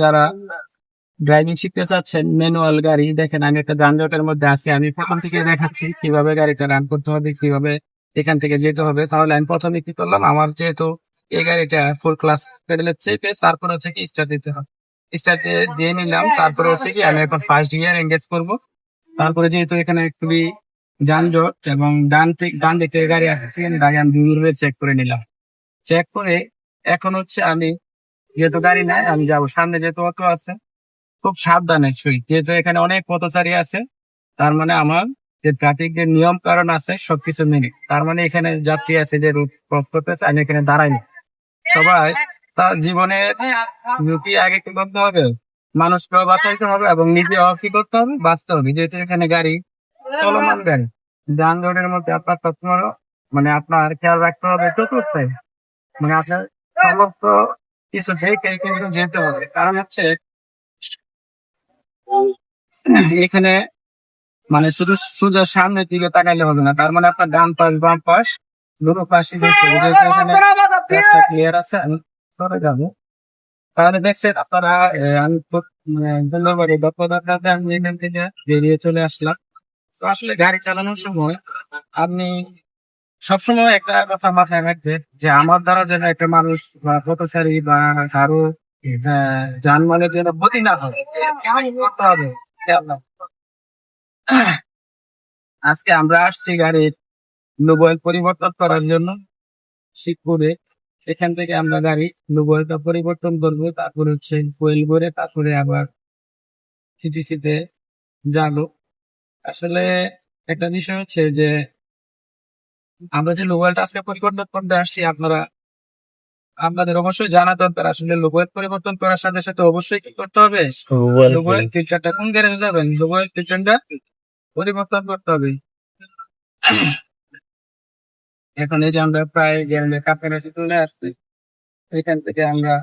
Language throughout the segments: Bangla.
যারা ড্রাইভিং শিখতে চাচ্ছেন ম্যানুয়াল গাড়ি, দেখেন আমি একটা যানজটের মধ্যে আছি। আমি প্রথম থেকে দেখাচ্ছি কিভাবে গাড়িটা রান করতে হবে, কিভাবে এখান থেকে যেতে হবে। তাহলে আমি প্রথমে কি করলাম, আমার যেহেতু এই গাড়িটা ফুল ক্লাস পেডেলের চেপে তারপর হচ্ছে কি স্টার্ট দিতে হবে, স্টার্ট দিয়ে নিলাম। তারপরে হচ্ছে কি আমি এখন ফার্স্ট গিয়ার এঙ্গেজ করব। তারপরে যেহেতু এখানে খুবই যানজট এবং ডান দিক থেকে গাড়ি আসছে, আমি গাড়ি আমি দূরে চেক করে নিলাম। চেক করে এখন হচ্ছে আমি, যেহেতু গাড়ি নাই, আমি যাবো সামনে, যেহেতু অটো আছে খুব সাবধানে শুই, যেহেতু এখানে অনেক পথচারী আছে। তার মানে আমার যে ট্রাফিক যে নিয়ম কারণ আছে সবকিছু মেনে, তার মানে এখানে যাত্রী আছে যে রুট ক্রস করতেছে, আমি এখানে দাঁড়াই না। সবাই তার জীবনের ঝুঁকি আগে কি করতে হবে, মানুষকেও বাঁচাইতে হবে এবং নিজেও কি করতে হবে, বাঁচতে হবে। যেহেতু এখানে গাড়ি চলমান গাড়ি, যানজটের মধ্যে আপনার সবসময় মানে আপনার খেয়াল রাখতে হবে চতুর্থে, মানে আপনার সমস্ত কিছু দেখে কিন্তু যেতে হবে। কারণ হচ্ছে এখানে মানে শুধু সোজা সামনের দিকে তাকাইলে হবে না, তার মানে আপনার ডান পাশ বাম পাশ দুটো পাশে দেখতে হবে। যেহেতু এখানে রাস্তা ক্লিয়ার আছে, আমি সরে যাবো। তাহলে দেখছেন আপনারা, আমি ধন্যবাদ দক্ষতাতে আমি এখান থেকে বেরিয়ে চলে আসলাম। তো আসলে গাড়ি চালানোর সময় আপনি সবসময় একটা কথা মাথায় রাখবেন, যে আমার দ্বারা যেন একটা মানুষ বা পথচারী বা কারো যানবাহনের যেন ক্ষতি না হয়, কেমন করতে হবে খেয়াল রাখতে হবে। আজকে আমরা আসছি গাড়ির লুব অয়েল পরিবর্তন করার জন্য শিবপুরে। এখান থেকে আমরা গাড়ি লুব অয়েলটা পরিবর্তন করবো, তারপরে হচ্ছে ফুয়েল ভরে তারপরে আবার টিটিসিতে যাবো। আসলে একটা বিষয় হচ্ছে যে আমরা যে লুব অয়েলটা আজকে পরিবর্তন করতে আসছি, আপনাদের অবশ্যই জানা দরকার আসলে লুব অয়েল পরিবর্তন করার সাথে সাথে অবশ্যই কি করতে হবে, লুব অয়েল ফিল্টারটা কোন গ্যারেজে যাবেন, লুব অয়েল ফিল্টারটা পরিবর্তন করতে হবে। এখন এই যে আমরা প্রায় গ্যারেজের কাছাকাছি চলে আসছি, এখান থেকে আমরা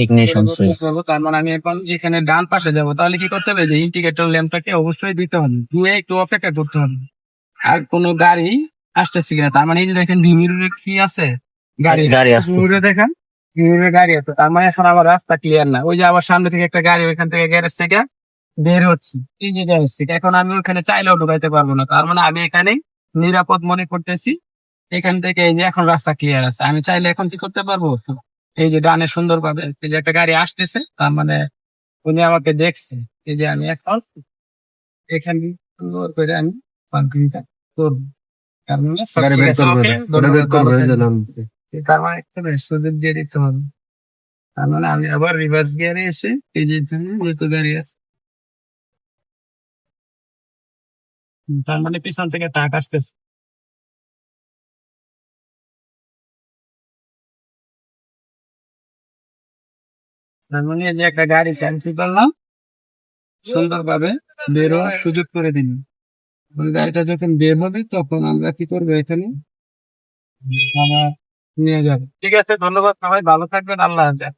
ইগনিশন সুইচ করবো। তার মানে আমি এখন এখানে ডান পাশে যাব, তাহলে কি করতে হবে, যে ইন্ডিকেটর ল্যাম্পটাকে অবশ্যই দিতে হবে, দিয়ে একটু অপেক্ষা করতে হবে আর কোনো গাড়ি আসতেছে কিনা। তার মানে এই যে দেখেন ভিমিরে কি আছে, গাড়ি আসতো। ভিমিরে দেখেন, ভিমিরে গাড়ি আছে, তার মানে এখন আমার রাস্তা ক্লিয়ার না। ওই যে আবার সামনে থেকে একটা গাড়ি ওইখান থেকে গ্যারেজ থেকে বের হচ্ছে, এই যে গ্যারেজ থেকে, এখন আমি ওখানে চাইলেও ঢুকাইতে পারবো না। তার মানে আমি এখানে নিরাপদ মনে করতেছি। এখান থেকে এই যে এখন রাস্তা ক্লিয়ার আছে, আমি চাইলে এখন কি করতে পারবো, এই যে ডানে সুন্দর ভাবে এই যে একটা গাড়ি আসতেছে, তার মানে উনি আমাকে দেখছে। এই যে আমি এখন এখানে সুন্দর করে আমি পার্কিংটা করবো। তার মানে সব ঠিক আছে, okay? তার মানে একটা সুযোগ দিয়ে দিতে হবে। তার মানে আমি আবার রিভার্স গিয়ারে এসে এই যে এখানে যেহেতু গাড়ি আছে, তার মানে পিছন থেকে ট্রাক আসতেছে। তার মানে এই যে একটা গাড়ি ক্যান্সেল করলাম, সুন্দরভাবে বের হওয়ার সুযোগ করে দিন। ওই গাড়িটা যখন বের হবে তখন আমরা কি করবো, এখানে আবার নিয়ে যাবো। ঠিক আছে, ধন্যবাদ সবাই, ভালো থাকবেন, আল্লাহ হাফেজ।